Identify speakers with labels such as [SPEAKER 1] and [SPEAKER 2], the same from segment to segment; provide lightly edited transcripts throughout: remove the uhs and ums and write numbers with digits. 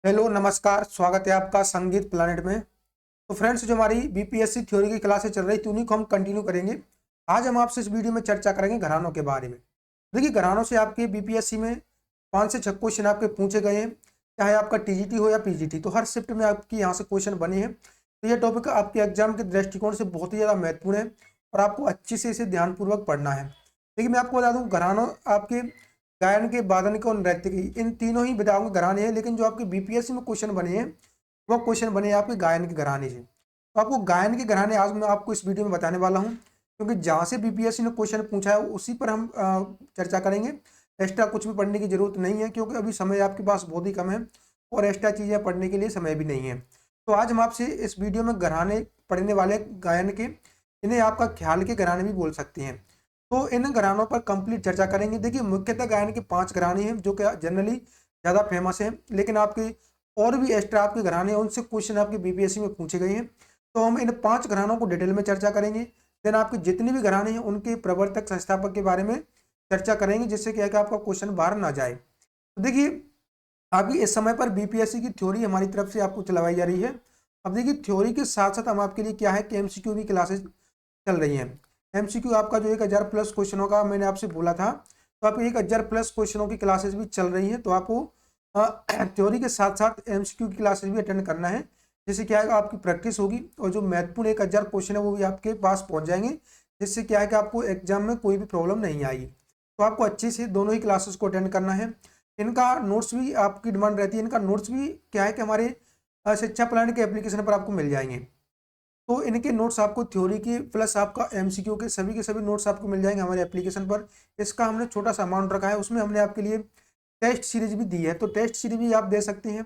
[SPEAKER 1] Hello नमस्कार, स्वागत है आपका संगीत प्लैनेट में। तो फ्रेंड्स, जो हमारी बीपीएससी थ्योरी की क्लासेस चल रही थी उन्हीं को हम कंटिन्यू करेंगे। आज हम आपसे इस वीडियो में चर्चा करेंगे घरानों के बारे में। देखिए, घरानों से आपके बीपीएससी में 5 से 6 क्वेश्चन आपके पूछे गए हैं, चाहे आपका टीजीटी हो या पीजीटी। तो हर शिफ्ट में आपकी यहाँ से क्वेश्चन बने हैं। तो ये टॉपिक आपके एग्जाम के दृष्टिकोण से बहुत ही ज़्यादा महत्वपूर्ण है और आपको अच्छे से इसे ध्यानपूर्वक पढ़ना है। देखिए, मैं आपको बता दूँ, घरानों आपके गायन के, वादन के और नृत्य की, इन तीनों ही विधाओं के घराने हैं। लेकिन जो आपके बीपीएससी में क्वेश्चन बने हैं वो क्वेश्चन बने हैं आपके गायन के घराने से। तो आपको गायन के घराने आज मैं आपको इस वीडियो में बताने वाला हूं, क्योंकि जहां से बीपीएससी ने क्वेश्चन पूछा है उसी पर हम चर्चा करेंगे। एक्स्ट्रा कुछ भी पढ़ने की जरूरत नहीं है, क्योंकि अभी समय आपके पास बहुत ही कम है और एक्स्ट्रा चीजें पढ़ने के लिए समय भी नहीं है। तो आज हम आपसे इस वीडियो में घराने पढ़ने वाले गायन के, इन्हें आपका ख्याल के घराने भी बोल सकते हैं। तो इन घरानों पर कंप्लीट चर्चा करेंगे। देखिए, मुख्यतः गायन के 5 घराने हैं जो कि जनरली ज़्यादा फेमस हैं, लेकिन आपके और भी एक्स्ट्रा आपके घराने हैं, उनसे क्वेश्चन आपके बीपीएससी में पूछे गए हैं। तो हम इन 5 घरानों को डिटेल में चर्चा करेंगे। देन आपके जितने भी घराने हैं उनके प्रवर्तक संस्थापक के बारे में चर्चा करेंगे, जिससे क्या है कि आपका क्वेश्चन बाहर ना जाए। तो देखिए, अभी इस समय पर बीपीएससी की थ्योरी हमारी तरफ से आपको चलवाई जा रही है। अब देखिए, थ्योरी के साथ साथ हम आपके लिए क्या है कि एमसीक्यू भी क्लासेस चल रही हैं। एमसीक्यू आपका जो 1000 प्लस क्वेश्चनों का मैंने आपसे बोला था, तो आपको 1000 प्लस क्वेश्चनों की क्लासेस भी चल रही हैं। तो आपको थ्योरी के साथ साथ एमसीक्यू की क्लासेस भी अटेंड करना है, जिससे क्या है आपकी प्रैक्टिस होगी और जो महत्वपूर्ण 1000 क्वेश्चन है वो भी आपके पास पहुंच जाएंगे, जिससे क्या है कि आपको एग्जाम में कोई भी प्रॉब्लम नहीं आएगी। तो आपको अच्छे से दोनों ही क्लासेस को अटेंड करना है। इनका नोट्स भी आपकी डिमांड रहती है, इनका नोट्स भी क्या है कि हमारे शिक्षा प्लान के एप्लीकेशन पर आपको मिल जाएंगे। तो इनके नोट्स आपको थ्योरी की प्लस आपका एमसीक्यू के सभी नोट्स आपको मिल जाएंगे हमारे एप्लीकेशन पर। इसका हमने छोटा सा अमाउंट रखा है, उसमें हमने आपके लिए टेस्ट सीरीज भी दी है। तो टेस्ट सीरीज भी आप दे सकते हैं।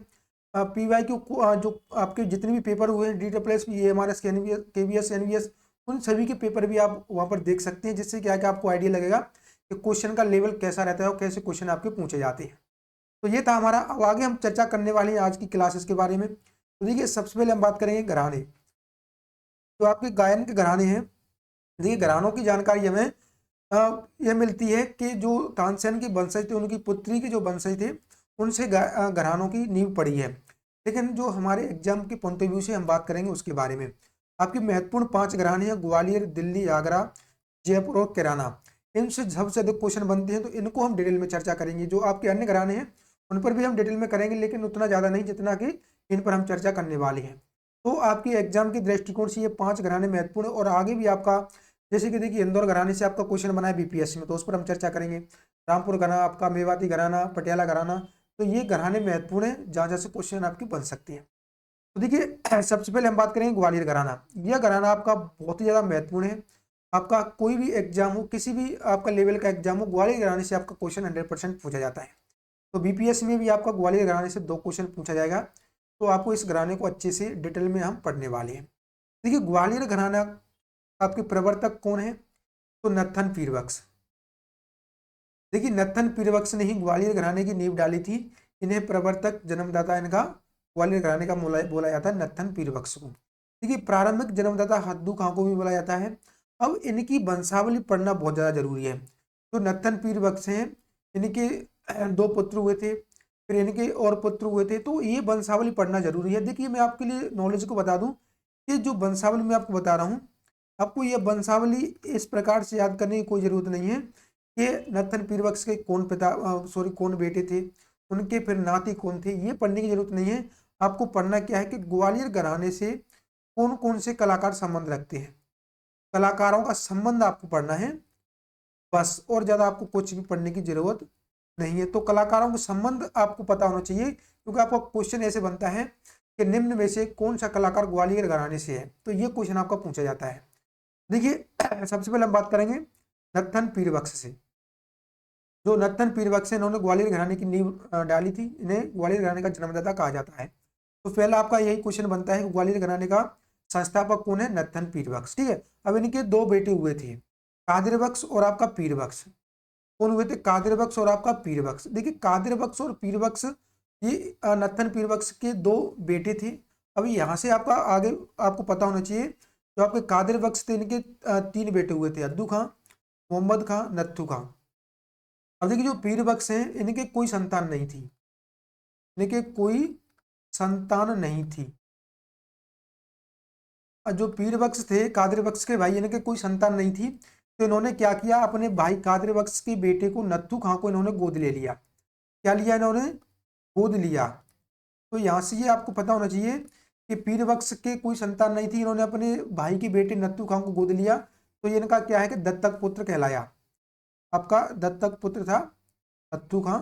[SPEAKER 1] पीवाईक्यू जो आपके जितने भी पेपर हुए हैं, DSSS, AMRS, KVS, NVS, उन सभी के पेपर भी आप वहाँ पर देख सकते हैं, जिससे क्या है कि आपको आइडिया लगेगा कि क्वेश्चन का लेवल कैसा रहता है और कैसे क्वेश्चन आपके पूछे जाते हैं। तो ये था हमारा। अब आगे हम चर्चा करने वाले हैं आज की क्लासेस के बारे में। तो देखिए, सबसे पहले हम बात करेंगे घराने। जो आपके गायन के घराने हैं, देखिए घरानों की जानकारी हमें यह मिलती है कि जो तानसेन के वंशज थे, उनकी पुत्री के जो वंशज थे, उनसे घरानों की नींव पड़ी है। लेकिन जो हमारे एग्जाम के पॉइंट ऑफ व्यू से हम बात करेंगे उसके बारे में, आपके महत्वपूर्ण 5 घराने हैं: ग्वालियर, दिल्ली, आगरा, जयपुर और कैराना। इनसे सबसे अधिक क्वेश्चन बनते हैं, तो इनको हम डिटेल में चर्चा करेंगे। जो आपके अन्य घराने हैं उन पर भी हम डिटेल में करेंगे, लेकिन उतना ज़्यादा नहीं जितना कि इन पर हम चर्चा करने वाले हैं। तो आपके एग्जाम के दृष्टिकोण से ये 5 घराने महत्वपूर्ण है। और आगे भी आपका, जैसे कि देखिए, इंदौर घराने से आपका क्वेश्चन बना है बीपीएससी में, तो उस पर हम चर्चा करेंगे। रामपुर घराना आपका, मेवाती घराना, पटियाला घराना, तो ये घराने महत्वपूर्ण है जहाँ जहाँ से क्वेश्चन आपके बन सकते हैं। तो देखिए, सबसे पहले हम बात करेंगे ग्वालियर घराना। यह घराना आपका बहुत ही ज़्यादा महत्वपूर्ण है। आपका कोई भी एग्जाम हो, किसी भी आपका लेवल का एग्जाम हो, ग्वालियर घराने से आपका क्वेश्चन 100% पूछा जाता है। तो बीपीएससी में भी आपका ग्वालियर घराने से 2 क्वेश्चन पूछा जाएगा। तो आपको इस घराने को अच्छे से डिटेल में हम पढ़ने वाले हैं। देखिए, ग्वालियर घराना आपके प्रवर्तक कौन है? तो नत्थन पीरबक्स। देखिए, नत्थन पीरबक्स ने ही ग्वालियर घराने की नींव डाली थी। इन्हें प्रवर्तक, जन्मदाता इनका ग्वालियर घराने का बोला जाता है नत्थन पीरबक्स को। देखिए, प्रारंभिक जन्मदाता हद्दू खां को भी बोला जाता है। अब इनकी वंशावली पढ़ना बहुत ज़्यादा जरूरी है। जो नत्थन पीरबक्स हैं, इनके 2 पुत्र हुए थे, फिर इनके और पुत्र हुए थे। तो ये वंशावली पढ़ना जरूरी है। देखिए, मैं आपके लिए नॉलेज को बता दूं कि जो वंशावली मैं आपको बता रहा हूँ, आपको यह वंशावली इस प्रकार से याद करने की कोई जरूरत नहीं है कि नत्थन पीरबक्स के कौन कौन बेटे थे, उनके फिर नाती कौन थे, ये पढ़ने की जरूरत नहीं है। आपको पढ़ना क्या है कि ग्वालियर घराने से कौन कौन से कलाकार संबंध रखते हैं, कलाकारों का संबंध आपको पढ़ना है बस। और ज्यादा आपको कुछ भी पढ़ने की जरूरत नहीं है। तो कलाकारों के संबंध आपको पता होना चाहिए, क्योंकि आपका क्वेश्चन ऐसे बनता है कि निम्न में से कौन सा कलाकार ग्वालियर घराने से है। तो ये क्वेश्चन आपका पूछा जाता है। देखिए, सबसे पहले हम बात करेंगे नत्थन पीरबक्स से। जो नत्थन पीरबक्स है, इन्होंने ग्वालियर घराने की नींव डाली थी। इन्हें ग्वालियर घराने का जन्मदाता कहा जाता है। तो पहला आपका यही क्वेश्चन बनता है कि ग्वालियर घराने का संस्थापक कौन है? नत्थन पीरबक्स। ठीक है। अब इनके 2 बेटे हुए थे, कादिर बख्श और आपका पीर बख्श। कौन हुए थे? कादिर बख्श और आपका पीर बख्श। देखिए, कादिर बख्श और पीर बख्श, ये नत्थन पीर बख्श के 2 बेटे थे। अभी यहाँ से आपका आगे आपको पता होना चाहिए, जो आपके कादिर बख्श थे, इनके 3 बेटे हुए थे: अद्दू खां, मोहम्मद खां, नत्थू खां। अब देखिए, जो पीर बख्श हैं, इनके कोई संतान नहीं थी, इनके कोई संतान नहीं थी। और जो पीर बख्श थे कादिर बख्श के भाई, इनके कोई संतान नहीं थी, तो इन्होंने क्या किया, अपने भाई कादिर बख्श के बेटे को नत्थू खां को इन्होंने गोद ले लिया। क्या लिया इन्होंने, गोद लिया। तो यहाँ से ये आपको पता होना चाहिए कि पीर बख्श के कोई संतान नहीं थी, इन्होंने अपने भाई के बेटे नत्थू खां को गोद लिया, तो ये इनका क्या है कि दत्तक पुत्र कहलाया। आपका दत्तक पुत्र था नत्थू खां,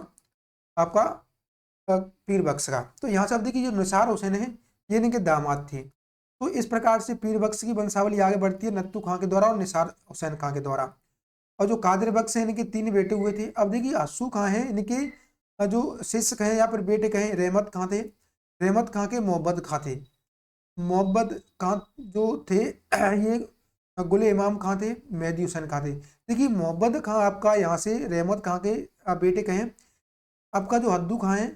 [SPEAKER 1] आपका पीर बख्श का। तो यहाँ से आप देखिए जो निसार हुसैन है ये इनके दामाद थे। तो इस प्रकार से पीर बख्श की वंशावली आगे बढ़ती है नत्थू खां के द्वारा और निसार हुसैन खां के द्वारा। और जो कादिर बख्श है इनके 3 बेटे हुए थे। अब देखिए हस्सू खां है इनके जो शिष्य कहें या फिर बेटे कहें, रहमत खां थे, रहमत खां के मोहब्बत खां थे। मोहब्बत खां जो थे ये गुल इमाम खां थे, मेहदी हुसैन खां थे। देखिए मोहब्बत खां आपका यहाँ से रहमत खां के बेटे कहें। आपका जो हद्दू खां है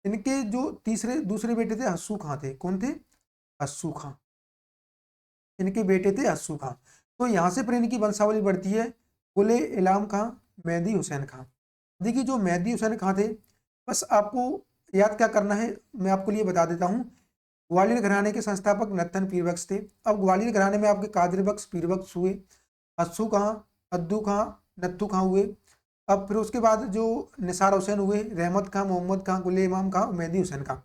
[SPEAKER 1] इनके जो दूसरे बेटे थे हस्सू खां थे। कौन थे, हस्सू खां, इनके बेटे थे हस्सू खां। तो यहाँ से फिर इनकी वंशावली बढ़ती है गुले इलाम खां, मेहदी हुसैन खां। देखिए जो मेहदी हुसैन खां थे, बस आपको याद क्या करना है मैं आपको लिए बता देता हूँ। ग्वालियर घराने के संस्थापक नत्थन पीर बख्श थे। अब ग्वालियर घराने में आपके कादिर बख्श पीर बख्श हुए, हस्सू खां, अद्दू खां, नत्थू खां हुए। अब फिर उसके बाद जो निसार हुसैन हुए, रहमत खां, मोहम्मद खां, गुले इमाम खां, मेहदी हुसैन खां।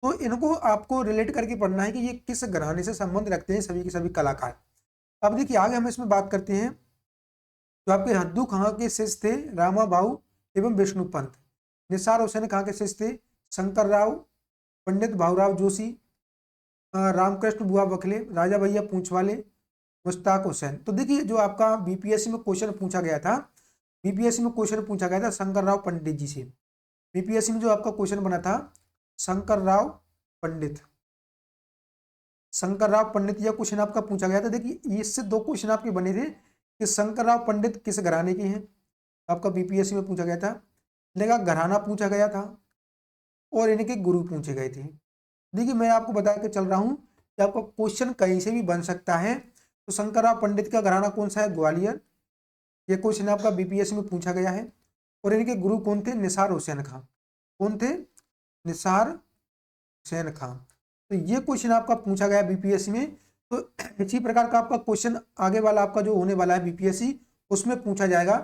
[SPEAKER 1] तो इनको आपको रिलेट करके पढ़ना है कि ये किस घराने से संबंध रखते हैं सभी के सभी कलाकार। अब देखिए आगे हम इसमें बात करते हैं। जो आपके हद्दू खां के शिष्य थे रामा बाऊ एवं विष्णु पंत। निसार हुसैन खां के शिष्य थे शंकर राव, पंडित भाऊराव जोशी, रामकृष्ण बुआ बखले, राजा भैया पूंछवाले, मुश्ताक हुसैन। तो देखिए जो आपका बीपीएससी में क्वेश्चन पूछा गया था, बीपीएससी में क्वेश्चन पूछा गया था शंकर राव पंडित जी से। बीपीएससी में जो आपका क्वेश्चन बना था शंकर राव पंडित, शंकर राव पंडित यह क्वेश्चन आपका पूछा गया था। देखिए इससे 2 क्वेश्चन आपके बने थे कि शंकर राव पंडित किस घराने के हैं, आपका बीपीएससी में पूछा गया था। लेकिन घराना पूछा गया था और इनके गुरु पूछे गए थे। देखिए मैं आपको बता के चल रहा हूँ कि आपका क्वेश्चन कहीं से भी बन सकता है। तो शंकर राव पंडित का घराना कौन सा है, ग्वालियर। ये क्वेश्चन आपका बीपीएससी में पूछा गया है। और इनके गुरु कौन थे, निसार हुसैन खां। कौन थे, निसार हुसैन खां। तो ये क्वेश्चन आपका पूछा गया बीपीएससी में। तो इसी प्रकार का आपका क्वेश्चन आगे वाला आपका जो होने वाला है बीपीएससी उसमें पूछा जाएगा।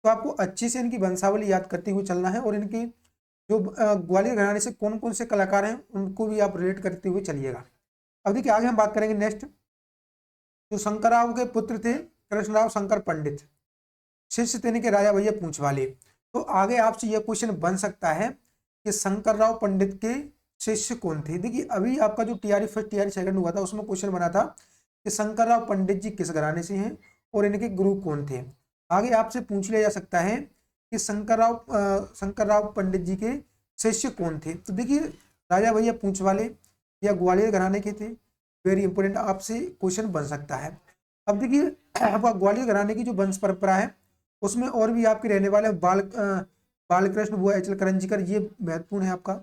[SPEAKER 1] तो आपको अच्छे से इनकी वंशावली याद करते हुए चलना है और इनकी जो ग्वालियर घराने से कौन कौन से कलाकार हैं उनको भी आप रिलेट करते हुए चलिएगा। अब देखिए आगे हम बात करेंगे नेक्स्ट। जो शंकरराव के पुत्र थे कृष्णराव शंकर पंडित, शिष्य थे इनके राजा भैया पूंछवाले। तो आगे आपसे यह क्वेश्चन बन सकता है कि शंकरराव पंडित के शिष्य कौन थे। देखिए अभी आपका जो टीआरई फर्स्ट टीआरई सेकंड हुआ था उसमें क्वेश्चन बना था कि शंकरराव पंडित जी किस घराने से हैं और इनके गुरु कौन थे। आगे आपसे पूछ लिया जा सकता है कि शंकरराव पंडित जी के शिष्य कौन थे। तो देखिए राजा भैया पूंछवाले या ग्वालियर घराने के थे। वेरी इंपॉर्टेंट आपसे क्वेश्चन बन सकता है। अब देखिए आपका ग्वालियर घराने की जो वंश परंपरा है उसमें और भी आपके रहने वाले बालकृष्ण बुआ एचल करंजीकर, ये महत्वपूर्ण है आपका।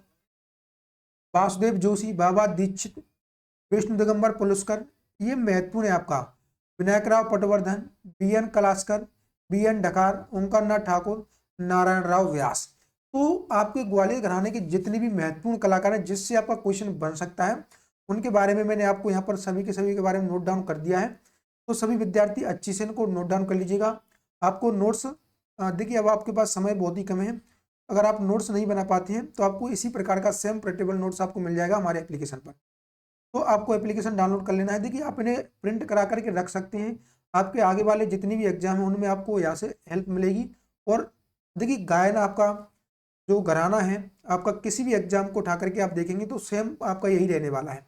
[SPEAKER 1] वासुदेव जोशी, बाबा दीक्षित, विष्णु दिगंबर पुलस्कर, ये महत्वपूर्ण है आपका। विनायकराव पटवर्धन, बीएन कलास्कर, बीएन ढकार, ओंकार नाथ ठाकुर, नारायण राव व्यास। तो आपके ग्वालियर घराने के जितने भी महत्वपूर्ण कलाकार हैं जिससे आपका क्वेश्चन बन सकता है उनके बारे में मैंने आपको यहाँ पर सभी के बारे में नोट डाउन कर दिया है। तो सभी विद्यार्थी अच्छी से इनको नोट डाउन कर लीजिएगा। आपको नोट्स देखिए अब आपके पास समय बहुत ही कम है, अगर आप नोट्स नहीं बना पाते हैं तो आपको इसी प्रकार का सेम प्रिंटेबल नोट्स आपको मिल जाएगा हमारे एप्लीकेशन पर। तो आपको एप्लीकेशन डाउनलोड कर लेना है। देखिए आप इन्हें प्रिंट करा करके रख सकते हैं, आपके आगे वाले जितनी भी एग्जाम है उनमें आपको यहाँ से हेल्प मिलेगी। और देखिए गायन आपका जो घराना है आपका किसी भी एग्जाम को उठा करके आप देखेंगे तो सेम आपका यही रहने वाला है।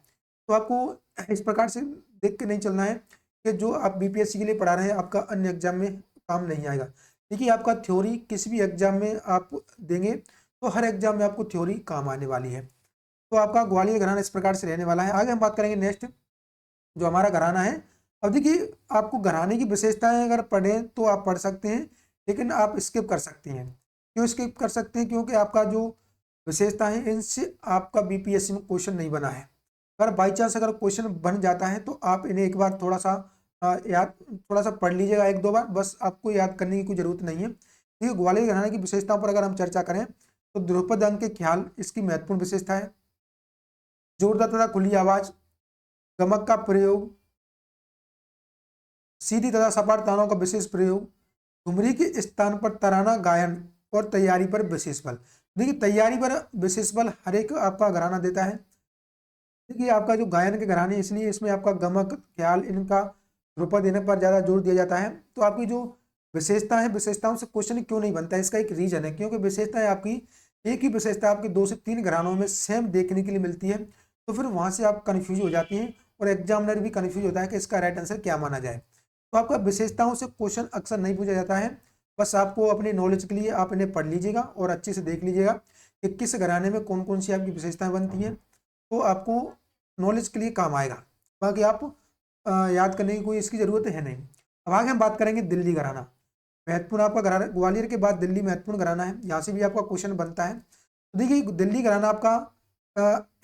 [SPEAKER 1] तो आपको इस प्रकार से देख के नहीं चलना है कि जो आप बीपीएससी के लिए पढ़ा रहे हैं आपका अन्य एग्जाम में काम नहीं आएगा। देखिए आपका थ्योरी किसी भी एग्जाम में आप देंगे तो हर एग्जाम में आपको थ्योरी काम आने वाली है। तो आपका ग्वालियर घराना इस प्रकार से रहने वाला है। आगे हम बात करेंगे नेक्स्ट जो हमारा घराना है। अब देखिए आपको घराने की विशेषताएं अगर पढ़ें तो आप पढ़ सकते हैं, लेकिन आप स्किप कर सकते हैं। क्यों स्किप कर सकते हैं, क्योंकि आपका जो विशेषता है इनसे आपका बीपीएससी में क्वेश्चन नहीं बना है। अगर बाई चांस अगर क्वेश्चन बन जाता है तो आप इन्हें एक बार थोड़ा सा थोड़ा सा पढ़ लीजिएगा, 1-2 बार, बस आपको याद करने की कोई जरूरत नहीं है। देखिए ग्वालियर घराने की विशेषताओं पर अगर हम चर्चा करें तो द्रुपद अंक के ख्याल इसकी महत्वपूर्ण विशेषता है। जोरदार तथा खुली आवाज, गमक का प्रयोग, सीधी तथा सपाट तानों का विशेष प्रयोग, ठुमरी के स्थान पर तराना गायन और तैयारी पर विशेष बल। देखिए तैयारी पर विशेष बल हर एक आपका घराना देता है। देखिए आपका जो गायन के घराने, इसलिए इसमें आपका गमक, ख्याल, इनका ध्रुपद देने पर ज्यादा जोर दिया जाता है। तो आपकी जो विशेषता है, विशेषताओं से क्वेश्चन क्यों नहीं बनता है, इसका एक रीजन है, क्योंकि विशेषताएं आपकी एक ही विशेषता आपके 2 से 3 घरानों में सेम देखने के लिए मिलती है, तो फिर वहां से आप कंफ्यूज हो जाती हैं और एग्जामिनर भी कंफ्यूज होता है कि इसका राइट आंसर क्या माना जाए। तो आपका विशेषताओं से क्वेश्चन अक्सर नहीं पूछा जाता है, बस आपको अपने नॉलेज के लिए आप इन्हें पढ़ लीजिएगा और अच्छे से देख लीजिएगा कि किस घराने में कौन कौन सी आपकी विशेषताएं बनती हैं, तो आपको नॉलेज के लिए काम आएगा। बाकी आप याद करने की कोई इसकी जरूरत है नहीं। अब आगे हम बात करेंगे दिल्ली घराना। महत्वपूर्ण आपका घराना, ग्वालियर के बाद दिल्ली महत्वपूर्ण घराना है, यहाँ से भी आपका क्वेश्चन बनता है। तो देखिए दिल्ली घराना आपका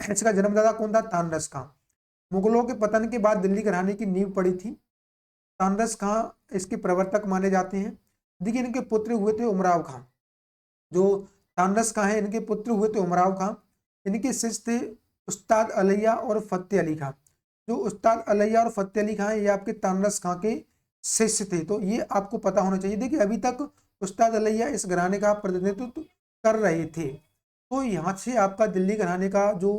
[SPEAKER 1] इसका जन्मदाता कौन था? तानरस खां। मुगलों के पतन के बाद दिल्ली घराने की नींव पड़ी थी। तानरस खां इसके प्रवर्तक माने जाते हैं। देखिए इनके पुत्र हुए थे उमराव खां। जो तानरस खां है इनके पुत्र हुए थे उमराव खां। इनके शिष्य थे उस्ताद अलैया और फतेह अली खां। जो उस्ताद अलैया और फतेह अली खां ये आपके तानरस खां के शिष्य थे, तो ये आपको पता होना चाहिए। देखिए अभी तक उस्ताद अलैया इस घराने का प्रतिनिधित्व कर रहे थे, तो यहाँ से आपका दिल्ली घराने का जो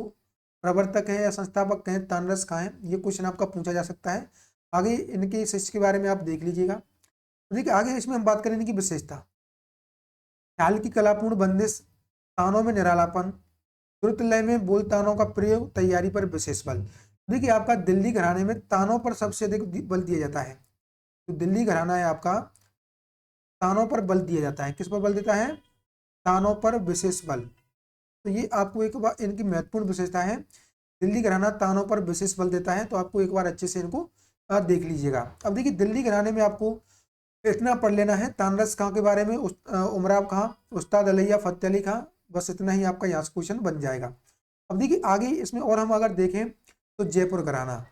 [SPEAKER 1] प्रवर्तक है या संस्थापक हैं तानरस खां है, ये क्वेश्चन आपका पूछा जा सकता है। आगे इनके शिष्य के बारे में आप देख लीजिएगा। देखिए आगे इसमें हम बात करें इनकी विशेषता। ख्याल की कलापूर्ण बंदिश, तानों में निरालापन, द्रुत लय में बोल तानों का प्रयोग, तैयारी पर विशेष बल। देखिए आपका दिल्ली घराने में तानों पर सबसे अधिक बल दिया जाता है। तो दिल्ली घराना है आपका तानों पर बल दिया जाता है। किस पर बल देता है? तानों पर विशेष बल। तो ये आपको एक बार इनकी महत्वपूर्ण विशेषता है, दिल्ली घराना तानों पर विशेष बल देता है। तो आपको एक बार अच्छे से इनको देख लीजिएगा। अब देखिए दिल्ली घराने में आपको इतना पढ़ लेना है तानरस खां के बारे में, उमराव खां, उस्ताद अलैया, फतेह अली खां, बस इतना ही आपका यहाँ से क्वेश्चन बन जाएगा। अब देखिए आगे इसमें और हम अगर देखें तो जयपुर घराना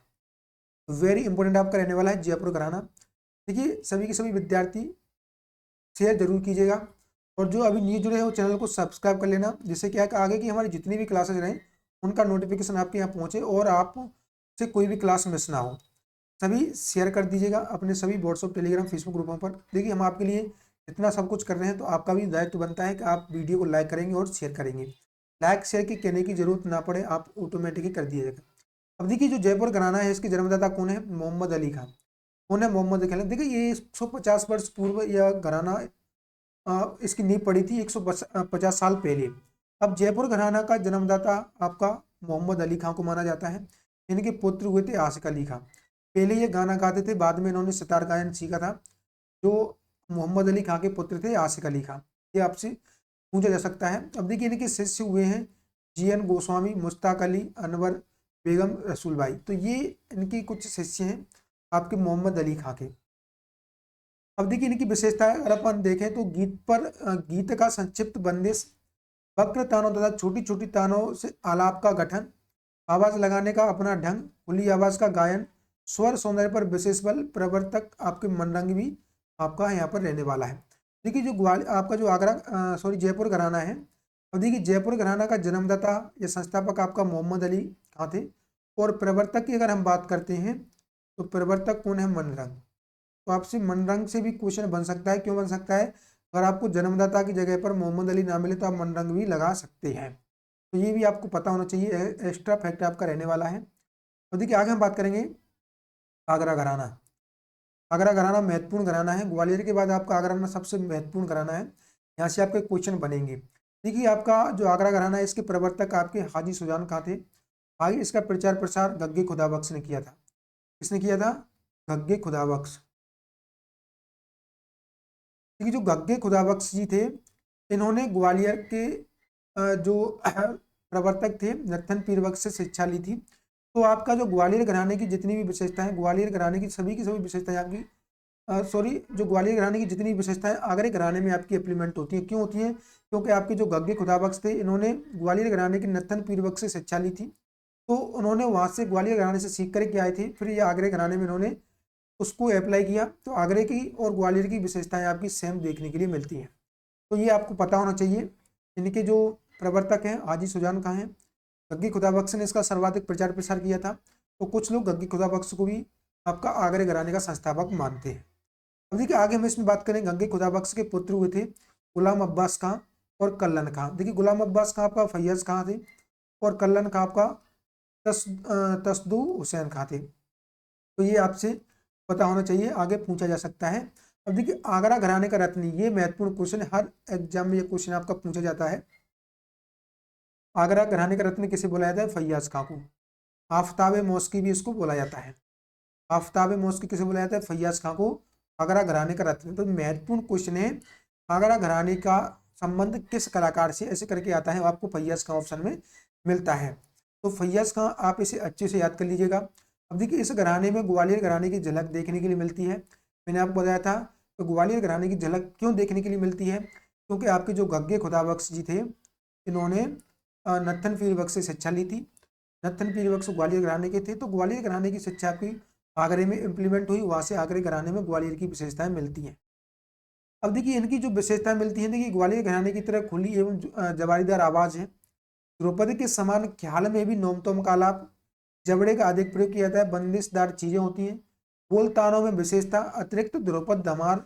[SPEAKER 1] वेरी इंपॉर्टेंट आपका रहने वाला है। जयपुर घराना देखिए सभी के सभी विद्यार्थी शेयर जरूर कीजिएगा और जो अभी न्यू जुड़े हैं वो चैनल को सब्सक्राइब कर लेना, जिससे क्या है कि आगे की हमारी जितनी भी क्लासेज रहें उनका नोटिफिकेशन आपके यहाँ पहुँचे और आप से कोई भी क्लास मिस ना हो। सभी शेयर कर दीजिएगा अपने सभी व्हाट्सअप, टेलीग्राम, फेसबुक ग्रुपों पर। देखिए हम आपके लिए इतना सब कुछ कर रहे हैं, तो आपका भी दायित्व बनता है कि आप वीडियो को लाइक करेंगे और शेयर करेंगे। लाइक शेयर की कहने की जरूरत ना पड़े, आप ऑटोमेटिकली कर दीजिएगा। अब देखिए जो जयपुर घराना है इसके जन्मदाता कौन है? मोहम्मद अली खां। कौन है? मोहम्मद अली खां। देखिए ये 150 वर्ष पूर्व यह घराना इसकी नींव पड़ी थी 150 साल पहले। अब जयपुर घराना का जन्मदाता आपका मोहम्मद अली खां को माना जाता है। इनके पुत्र हुए थे आशिक अली खां। पहले ये गाना गाते थे, बाद में इन्होंने सितार गायन सीखा था। जो मोहम्मद अली खां के पुत्र थे आशिक अली खां, ये आपसे पूछा जा सकता है। अब देखिए इनके शिष्य हुए हैं GN गोस्वामी, मुश्ताक अली, अनवर बेगम, रसूल भाई। तो ये इनकी कुछ शिष्य हैं आपके मोहम्मद अली खां के। अब देखिए इनकी विशेषताएं अगर अपन देखें तो गीत का संक्षिप्त बंदिश, वक्र तानों तथा छोटी छोटी तानों से आलाप का गठन, आवाज लगाने का अपना ढंग, खुली आवाज का गायन, स्वर सौंदर्य पर विशेष बल, प्रवर्तक आपके मनरंग भी आपका यहाँ पर रहने वाला है। देखिए जो आपका जो जयपुर घराना है, अब देखिए जयपुर घराना का जन्मदाता या संस्थापक आपका मोहम्मद अली खां थे और प्रवर्तक की अगर हम बात करते हैं तो प्रवर्तक कौन है? मनरंग। तो आपसे मनरंग से भी क्वेश्चन बन सकता है। क्यों बन सकता है? अगर आपको जन्मदाता की जगह पर मोहम्मद अली ना मिले तो आप मनरंग भी लगा सकते हैं। तो ये भी आपको पता होना चाहिए, एक्स्ट्रा फैक्ट आपका रहने वाला है। और देखिए आगे हम बात करेंगे आगरा घराना। आगरा घराना महत्वपूर्ण घराना है। ग्वालियर के बाद आपका आगरा घराना सबसे महत्वपूर्ण घराना है, यहाँ से आपके क्वेश्चन बनेंगे। देखिए आपका जो आगरा घराना है इसके प्रवर्तक आपके हाजी सुजान खां थे। आगे इसका प्रचार प्रसार गग्गे खुदाबख्श ने किया था। किसने किया था? गग्गे खुदाबख्श। देखिए जो गग्गे खुदाबख्श जी थे, इन्होंने ग्वालियर के जो प्रवर्तक थे नत्थन पीर बख्श से शिक्षा ली थी। तो आपका जो ग्वालियर घराने की जितनी भी विशेषताएं, ग्वालियर घराने की सभी विशेषताएं आपकी जो ग्वालियर घराने की जितनी विशेषताएं आगरे घराने में आपकी इम्प्लीमेंट होती हैं। क्यों होती हैं? क्योंकि आपके जो गग्गे खुदाबख्श थे इन्होंने ग्वालियर घराने की नत्थन पीर बख्श से शिक्षा ली थी। तो उन्होंने वहाँ से ग्वालियर घराने से सीख करके आए थे, फिर ये आगरे घराने में इन्होंने उसको अप्लाई किया। तो आगरे की और ग्वालियर की विशेषताएं आपकी सेम देखने के लिए मिलती हैं। तो ये आपको पता होना चाहिए। इनके जो प्रवर्तक हैं हाजी सुजान खां हैं गग्गी खुदाबख्श ने इसका सर्वाधिक प्रचार प्रसार किया था। तो कुछ लोग गग्गी खुदाबख्श को भी आपका आगरा घराने का संस्थापक मानते हैं। अब देखिए आगे हम इसमें बात करें, गग्गी खुदाबख्श के पुत्र हुए थे गुलाम अब्बास खां और कल्लन खां। देखिए गुलाम अब्बास खां आपका फैयज खां थे और कल्लन खां आपका तसदू हुसैन खां थे। तो ये आपसे पता होना चाहिए, आगे पूछा जा सकता है। अब देखिए आगरा घराने का रत्न, ये महत्वपूर्ण क्वेश्चन, हर एग्जाम में ये क्वेश्चन आपका पूछा जाता है। आगरा घराने का रत्न किसे बोला जाता है? फैयाज खां को। आफ्ताब मौसकी भी इसको बोला जाता है। आफ्ताब मौसकी किसे बोला जाता है? फैयाज खां को आगरा घराने का रत्न। तो महत्वपूर्ण क्वेश्चन है, आगरा घराने का संबंध किस कलाकार से, ऐसे करके आता है, आपको फैयाज खां ऑप्शन में मिलता है। तो फैयाज खां आप इसे अच्छे से याद कर लीजिएगा। अब देखिए इस घराने में ग्वालियर घराने की झलक देखने के लिए मिलती है। मैंने आपको बताया था तो ग्वालियर घराने की झलक क्यों देखने के लिए मिलती है, क्योंकि आपके जो गग्गे खुदाबख्श जी थे, इन्होंने नत्थन पीर बख्श से शिक्षा ली थी। नत्थन पीर बख्श ग्वालियर घराने के थे, तो ग्वालियर घराने की शिक्षा आपकी आगरे में इम्प्लीमेंट हुई, वहाँ से आगरे घराने में ग्वालियर की विशेषताएं मिलती हैं। अब देखिए इनकी जो विशेषताएं मिलती हैं, देखिए ग्वालियर घराने की तरह खुली एवं जवारीदार आवाज है। द्रौपदी के समान ख्याल में भी नोमतोम का आलाप, जबड़े का अधिक प्रयोग किया जाता है, बंदिशदार चीजें होती हैं, बोल तानों में विशेषता, अतिरिक्त ध्रुपद धमार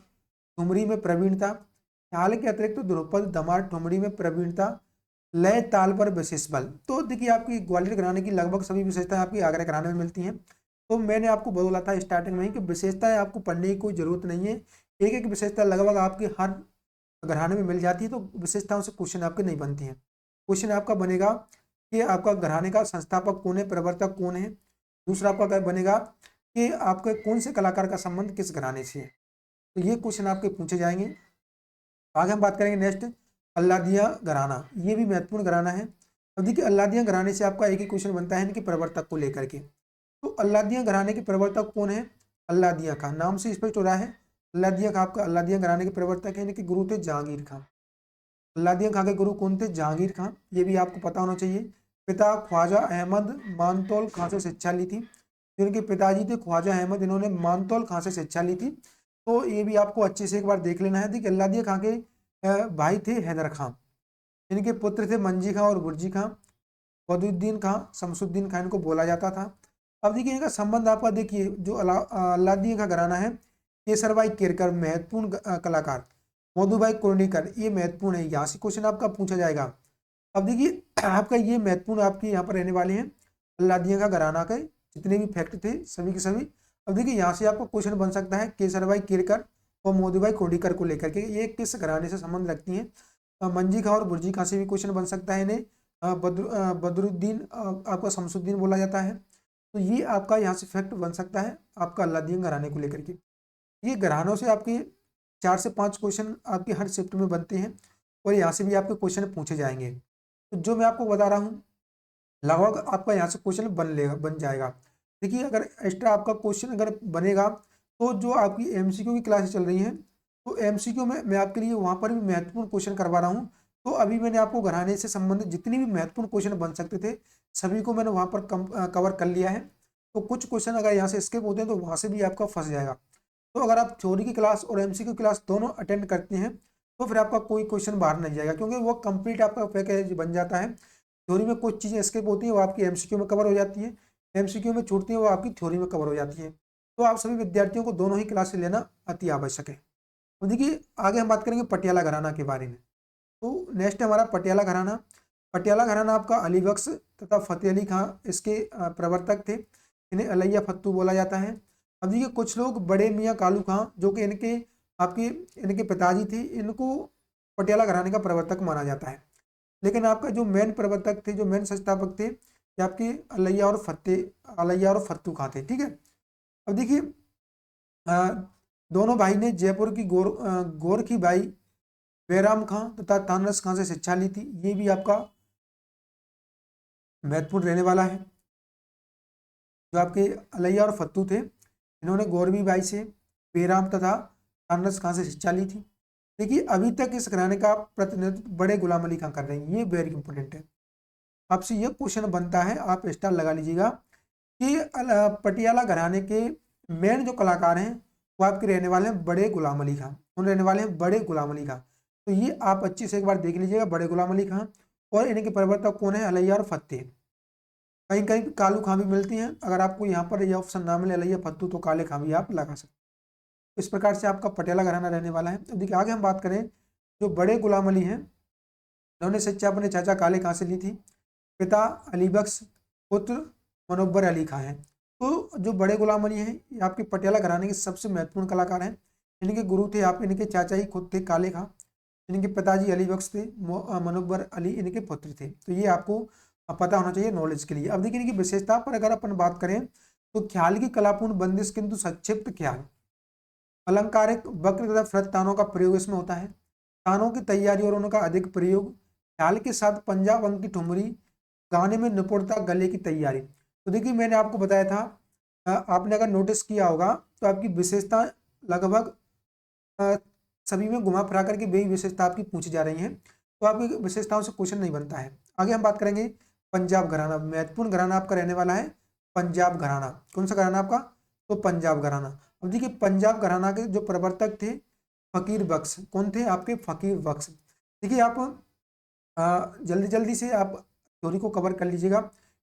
[SPEAKER 1] ठुमरी में प्रवीणता, ख्याल के अतिरिक्त ध्रुपद धमार ठुमरी में प्रवीणता, लय ताल पर विशेष बल। तो देखिए आपकी ग्वालियर घराने की लगभग सभी विशेषताएं आपकी आगरा घराने में मिलती हैं। तो मैंने आपको बोला था स्टार्टिंग में ही कि विशेषताएं आपको पढ़ने की कोई जरूरत नहीं है, एक एक विशेषता लगभग आपके हर घराने में मिल जाती है, तो विशेषताओं से क्वेश्चन आपके नहीं बनती हैं। क्वेश्चन आपका बनेगा कि आपका घराने का संस्थापक कौन है, प्रवर्तक कौन है। दूसरा आपका बनेगा कि आपके कौन से कलाकार का संबंध किस घराने से है। तो ये क्वेश्चन आपके पूछे जाएंगे। आगे हम बात करेंगे नेक्स्ट, अल्लादिया घराना, ये भी महत्वपूर्ण घराना है। अब देखिए अल्लादिया घराने से आपका एक ही क्वेश्चन बनता है इनके प्रवर्तक को लेकर के। तो अल्लादिया घराने के प्रवर्तक कौन है? अल्लादिया खां, नाम से स्पष्ट हो रहा है। अल्लादिया खां आपका अल्लादिया घराने के प्रवर्तक है, इनके गुरु थे जहांगीर खां। अल्लादिया खां के गुरु कौन थे? जहांगीर खां, ये भी आपको पता होना चाहिए। पिता ख्वाजा अहमद मानतौल खां से शिक्षा ली थी। इनके पिताजी थे ख्वाजा अहमद, इन्होंने मानतौल खां से शिक्षा ली थी। तो ये भी आपको अच्छे से एक बार देख लेना है। देखिए अल्लादिया खां के भाई थे हैदर खां, इनके पुत्र थे मंजी खां और बुर्जी खां। बदुद्दीन खां, शमसुद्दीन खां इनको बोला जाता था। अब देखिए इनका संबंध आपका देखिए, जो अल्लादिया का घराना है, केसर भाई केरकर महत्वपूर्ण कलाकार, मधुभाई कुर्णीकर ये महत्वपूर्ण है, यहाँ से क्वेश्चन आपका पूछा जाएगा। अब देखिए आपका ये महत्वपूर्ण आपके यहाँ पर रहने वाले हैं अल्लादिया का घराना के जितने भी फैक्ट थे सभी के सभी। अब देखिए यहाँ से आपका क्वेश्चन बन सकता है केसर भाई केरकर और मधुभाई कुर्णीकर को लेकर के ये किस घराने से संबंध रखती हैं। मंजी खां और बुर्जी खां से भी क्वेश्चन बन सकता है। इन्हें बदरुद्दीन आपका शमसुद्दीन बोला जाता है। तो ये आपका यहाँ से फैक्ट बन सकता है आपका अल्लादिया घराने को लेकर के। ये घरानों से आपके 4 से 5 क्वेश्चन आपके हर शिफ्ट में बनते हैं और यहाँ से भी आपके क्वेश्चन पूछे जाएंगे। तो जो मैं आपको बता रहा हूँ लगभग आपका यहाँ से क्वेश्चन बन जाएगा। देखिए अगर एक्स्ट्रा आपका क्वेश्चन अगर बनेगा तो जो आपकी एमसीक्यू की क्लासेस चल रही हैं, तो एमसीक्यू में मैं आपके लिए वहाँ पर भी महत्वपूर्ण क्वेश्चन करवा रहा हूँ। तो अभी मैंने आपको घराने से संबंधित जितनी भी महत्वपूर्ण क्वेश्चन बन सकते थे सभी को मैंने वहाँ पर कवर कर लिया है। तो कुछ क्वेश्चन अगर यहाँ से स्किप होते हैं तो वहाँ से भी आपका फंस जाएगा। तो अगर आप थ्योरी की क्लास और एमसीक्यू क्लास दोनों अटेंड करते हैं तो फिर आपका कोई क्वेश्चन बाहर नहीं जाएगा, क्योंकि वो कंप्लीट आपका पैकेज बन जाता है। थ्योरी में कुछ चीज़ें स्किप होती हैं वो आपकी एमसीक्यू में कवर हो जाती है, एमसीक्यू में छूटती है वो आपकी थ्योरी में कवर हो जाती है। तो आप सभी विद्यार्थियों को दोनों ही क्लासेस लेना अति आवश्यक है। तो देखिए आगे हम बात करेंगे पटियाला घराना के बारे में। तो नेक्स्ट हमारा पटियाला घराना। पटियाला घराना आपका अली बख्श तथा फतेह अली खां इसके प्रवर्तक थे, इन्हें अलैया फत्तू बोला जाता है। अब देखिए कुछ लोग बड़े मियाँ कालू खां जो कि इनके पिताजी थे, इनको पटियाला घराने का प्रवर्तक माना जाता है। लेकिन आपका जो मेन प्रवर्तक थे, जो मेन संस्थापक थे, ये आपके अलैया और फत्तू खां थे। ठीक है। अब देखिए दोनों भाई ने जयपुर की गोरखी भाई बैराम खां तथा तानरस खां से शिक्षा ली थी। ये भी आपका महत्वपूर्ण रहने वाला है। जो आपके अलैया और फत्तू थे इन्होंने गौरवी बाई से बैराम तथा तानरस खां से शिक्षा ली थी। देखिए अभी तक इस घराने का प्रतिनिधित्व बड़े गुलाम अली खां कर रहे हैं, ये वेरी इंपॉर्टेंट है। आपसे ये क्वेश्चन बनता है, आप स्टार लगा लीजिएगा कि पटियाला घराने के मेन जो कलाकार हैं वो आपके रहने वाले हैं बड़े गुलाम अली खां, उन रहने वाले हैं बड़े गुलाम अली खां। तो ये आप अच्छे से एक बार देख लीजिएगा बड़े गुलाम अली खां, और इनके प्रवर्तक कौन है? अलैया और फतेह। कहीं कहीं कालू खां भी मिलती हैं। अगर आपको यहाँ पर यह ऑप्शन ना मिले अलैया फत्तू तो काले खां भी आप लगा सकते हैं। इस प्रकार से आपका पटियाला घराना रहने वाला है। अब देखिए आगे हम बात करें, जो बड़े गुलाम अली हैं, उन्होंने शिक्षा अपने चाचा काले खां से ली थी। पिता अली बख्श, पुत्र मनोबर अली खां हैं। तो जो बड़े गुलाम अली हैं ये आपके पटियाला घराने के सबसे महत्वपूर्ण कलाकार हैं। इनके गुरु थे आप, इनके चाचा ही खुद थे काले खां। इनके पिताजी अली बख्श थे, मनोबर अली इनके पुत्र थे। तो ये आपको पता होना चाहिए नॉलेज के लिए। अब देखिए इनकी विशेषता पर अगर अपन बात करें तो ख्याल की कलापूर्ण बंदिश किंतु संक्षिप्त ख्याल, अलंकारिक वक्र तथा फ्रत तानों का प्रयोग इसमें होता है। तानों की तैयारी और उनका अधिक प्रयोग, ख्याल के साथ पंजाब अंक की ठुमरी, गाने में निपुणता, गले की तैयारी। तो देखिए मैंने आपको बताया था, आपने अगर नोटिस किया होगा तो आपकी विशेषता लगभग अ, सभी में घुमा फिरा करके वही विशेषता आपकी पूछी जा रही हैं। तो आपकी विशेषताओं से क्वेश्चन नहीं बनता है। आगे हम बात करेंगे पंजाब घराना। महत्वपूर्ण घराना आपका रहने वाला है पंजाब घराना। कौन सा घराना आपका? तो पंजाब घराना। अब देखिए पंजाब घराना के जो प्रवर्तक थे फकीर बख्श। कौन थे आपके? फकीर बख्श। देखिए आप जल्दी जल्दी से आप थ्योरी को कवर कर लीजिएगा,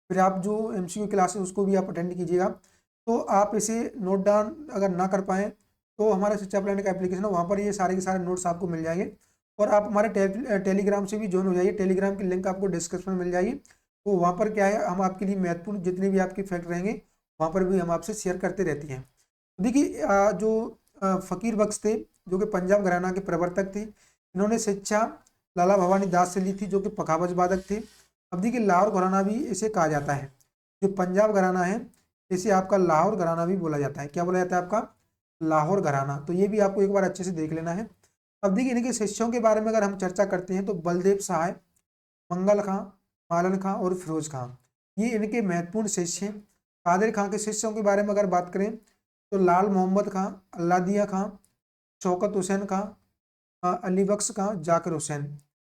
[SPEAKER 1] फिर आप जो एमसीक्यू क्लास है उसको भी आप अटेंड कीजिएगा। तो आप इसे नोट डाउन अगर ना कर पाएँ तो हमारा शिक्षा प्लान का एप्लीकेशन है, वहाँ पर ये सारे के सारे नोट्स आपको मिल जाएंगे। और आप हमारे टेलीग्राम से भी ज्वाइन हो जाइए। टेलीग्राम की लिंक आपको डिस्क्रिप्शन में मिल जाएगी। तो वहाँ पर क्या है, हम आपके लिए महत्वपूर्ण जितने भी आपके फैक्ट रहेंगे वहाँ पर भी हम आपसे शेयर करते रहती हैं। देखिए जो फकीर बख्श थे जो कि पंजाब घराना के प्रवर्तक थे, इन्होंने शिक्षा लाला भवानी दास से ली थी जो कि पखावज वादक थे। अब देखिए लाहौर घराना भी इसे कहा जाता है। जो पंजाब घराना है इसे आपका लाहौर घराना भी बोला जाता है। क्या बोला जाता है आपका? लाहौर घराना। तो ये भी आपको एक बार अच्छे से देख लेना है। अब देखिए इनके शिष्यों के बारे में अगर हम चर्चा करते हैं तो बलदेव सहाय, मंगल खां, मालन खां और फिरोज खां, ये इनके महत्वपूर्ण शिष्य हैं। कादिर खां के शिष्यों के बारे में अगर बात करें तो लाल मोहम्मद खां, अल्लादिया खां, शौकत हुसैन खां, अली बख्श खां, जाकिर हुसैन।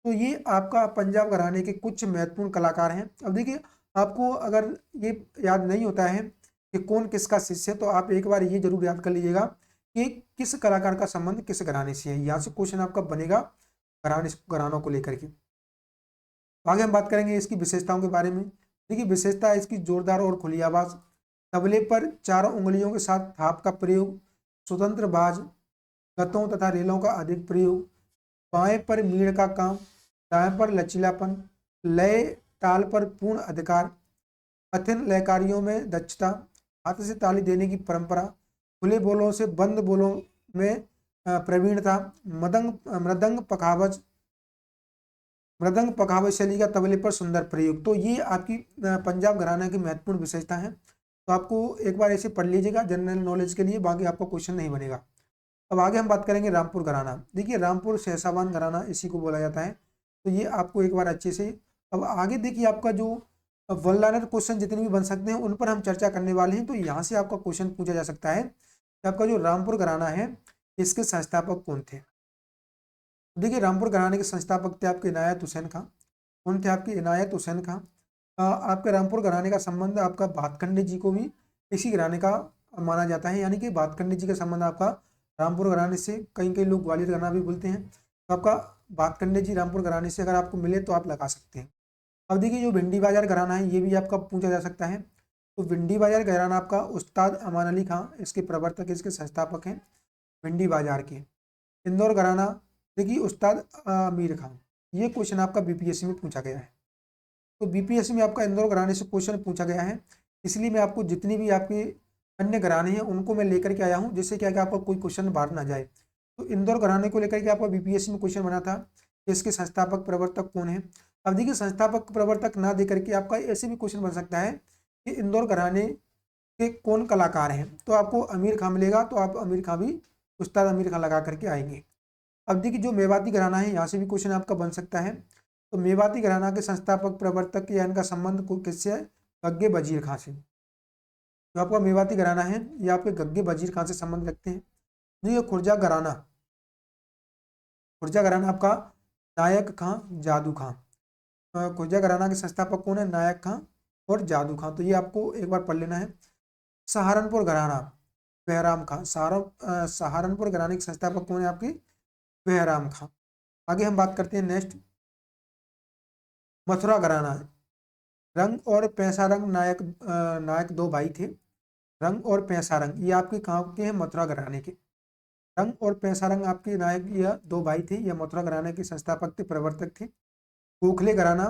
[SPEAKER 1] तो ये आपका पंजाब घराने के कुछ महत्वपूर्ण कलाकार हैं। अब देखिए आपको अगर ये याद नहीं होता है कि कौन किसका शिष्य है तो आप एक बार ये जरूर याद कर लीजिएगा कि किस कलाकार का संबंध किस घराने से है। यहाँ से क्वेश्चन आपका बनेगा घरानों को लेकर के। आगे हम बात करेंगे इसकी विशेषताओं के बारे में। देखिए विशेषता है इसकी जोरदार और खुली आवाज, तबले पर चारों उंगलियों के साथ थाप का प्रयोग, स्वतंत्र बाज, गतों तथा रेलों का अधिक प्रयोग, बाएं पर मीण का काम, दाएं पर लचीलापन, लय ताल पर पूर्ण अधिकार, कठिन लयकारियों में दक्षता, हाथ से ताली देने की परंपरा, खुले बोलों से बंद बोलों में प्रवीणता, मृदंग पखावज शैली का तबले पर सुंदर प्रयोग। तो ये आपकी पंजाब घराना की महत्वपूर्ण विशेषता है। तो आपको एक बार ऐसे पढ़ लीजिएगा जनरल नॉलेज के लिए, बाकी आपको क्वेश्चन नहीं बनेगा। अब आगे हम बात करेंगे रामपुर घराना। देखिए रामपुर शहसाबान घराना इसी को बोला जाता है। तो ये आपको एक बार अच्छे से, अब आगे देखिए आपका जो वन लाइनर क्वेश्चन जितने भी बन सकते हैं उन पर हम चर्चा करने वाले हैं। तो यहाँ से आपका क्वेश्चन पूछा जा सकता है कि आपका जो रामपुर घराना है इसके संस्थापक कौन थे। देखिए रामपुर घराने के संस्थापक थे आपके इनायत हुसैन खां। कौन थे आपके? इनायत हुसैन खां। आपके रामपुर घराने का संबंध आपका भातखंडे जी को भी इसी घराने का माना जाता है, यानी कि भातखंडे जी का संबंध आपका रामपुर घराने से, कई कई लोग ग्वालियर घराना भी बोलते हैं। तो आपका भातखंडे जी रामपुर घराने से अगर आपको मिले तो आप लगा सकते हैं। अब देखिए जो भिंडी बाजार घराना है ये भी आपका पूछा जा सकता है। तो भिंडी बाजार घराना आपका उस्ताद अमान अली खां इसके प्रवर्तक, इसके संस्थापक हैं भिंडी बाजार के। इंदौर घराना देखिए उस्ताद अमीर खां। ये क्वेश्चन आपका बीपीएससी में पूछा गया है। तो बीपीएससी में आपका इंदौर घराने से क्वेश्चन पूछा गया है, इसलिए मैं आपको जितनी भी आपके अन्य घराने हैं उनको मैं लेकर के आया हूँ, जिससे क्या कि आपका कोई क्वेश्चन बाहर ना जाए। तो इंदौर घराने को लेकर के आपका बीपीएससी में क्वेश्चन बना था, इसके संस्थापक प्रवर्तक कौन है। अब देखिए संस्थापक प्रवर्तक ना दे करके आपका ऐसे भी क्वेश्चन बन सकता है कि इंदौर घराने के कौन कलाकार हैं। तो आपको अमीर खां मिलेगा, तो आप अमीर खां भी, उस्ताद अमीर खां लगा करके आएंगे। अब देखिए जो मेवाती घराना है यहाँ से भी क्वेश्चन आपका बन सकता है। तो मेवाती घराना के संस्थापक प्रवर्तक या इनका संबंध किससे है? गग्गे वजीर खां से। जो आपका मेवाती घराना है ये आपके गग्गे वजीर खां से संबंध रखते हैं। जो ये खुर्जा घराना, खुर्जा घराना आपका नायक खां, जादू खां। खुर्जा घराना के संस्थापक कौन है? नायक खां और जादू खां। तो ये आपको एक बार पढ़ लेना है। सहारनपुर घराना, बहराम खां। सहारनपुर घराने के संस्थापक कौन है आपके? बहराम खां। आगे हम बात करते हैं नेक्स्ट मथुरा घराना। रंग और पैसा रंग नायक दो भाई थे। रंग और पैसा रंग ये आपके कहाँ के हैं? मथुरा घराने के। रंग और पैसा रंग आपके नायक यह दो भाई थे, यह मथुरा घराने के संस्थापक थे, प्रवर्तक थे। गोखले घराना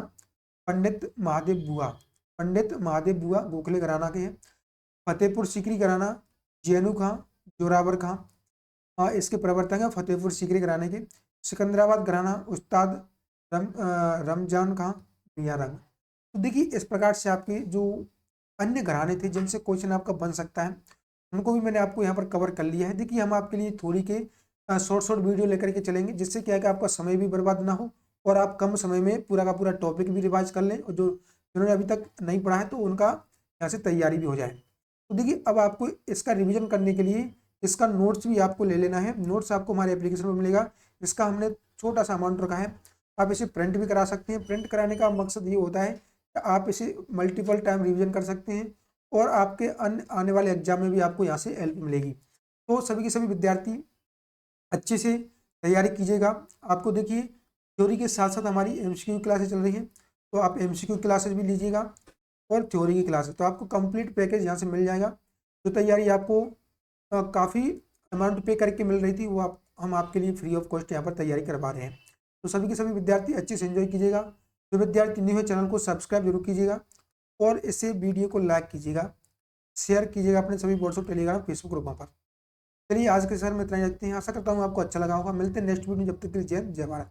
[SPEAKER 1] पंडित महादेव बुआ, पंडित महादेव बुआ गोखले घराना के हैं। फतेहपुर सीकरी घराना जैनू खां, जोरावर खां इसके प्रवर्तक हैं, फतेहपुर सीकरी घराने के। सिकंदराबाद घराना उस्ताद रमजान खां मियां रंग। तो देखिए इस प्रकार से आपके जो अन्य घराने थे जिनसे क्वेश्चन आपका बन सकता है उनको भी मैंने आपको यहाँ पर कवर कर लिया है। देखिए हम आपके लिए थोड़ी के शॉर्ट शॉर्ट वीडियो लेकर के चलेंगे, जिससे क्या है कि आपका समय भी बर्बाद ना हो और आप कम समय में पूरा का पूरा टॉपिक भी रिवाइज कर लें, और जो जिन्होंने अभी तक नहीं पढ़ा है तो उनका यहाँ से तैयारी भी हो जाए। तो देखिए अब आपको इसका रिविजन करने के लिए इसका नोट्स भी आपको ले लेना है। नोट्स आपको हमारे एप्लीकेशन में मिलेगा। इसका हमने छोटा सा अमाउंट रखा है, आप इसे प्रिंट भी करा सकते हैं। प्रिंट कराने का मकसद ये होता है कि आप इसे मल्टीपल टाइम रिविजन कर सकते हैं और आपके अन्य आने वाले एग्जाम में भी आपको यहाँ से हेल्प मिलेगी। तो सभी के सभी विद्यार्थी अच्छे से तैयारी कीजिएगा। आपको देखिए थ्योरी के साथ साथ हमारी एमसीक्यू क्लासेस चल रही हैं, तो आप एमसीक्यू क्लासेस भी लीजिएगा और थ्योरी की क्लासेस, तो आपको कंप्लीट पैकेज यहाँ से मिल जाएगा। जो तैयारी आपको काफ़ी अमाउंट पे करके मिल रही थी वो हम आपके लिए फ्री ऑफ कॉस्ट यहाँ पर तैयारी करवा रहे हैं। तो सभी के सभी विद्यार्थी अच्छे से एंजॉय कीजिएगा। जो विद्यार्थी न्यू है चैनल को सब्सक्राइब जरूर कीजिएगा और इसे वीडियो को लाइक कीजिएगा, शेयर कीजिएगा अपने सभी व्हाट्सएप, टेलीग्राम, फेसबुक ग्रुपों पर। चलिए आज के सर में इतना ही रखते हैं। आशा करता हूँ आपको अच्छा लगा होगा। मिलते हैं नेक्स्ट वीडियो, जब तक के लिए जय हिंद, जय भारत।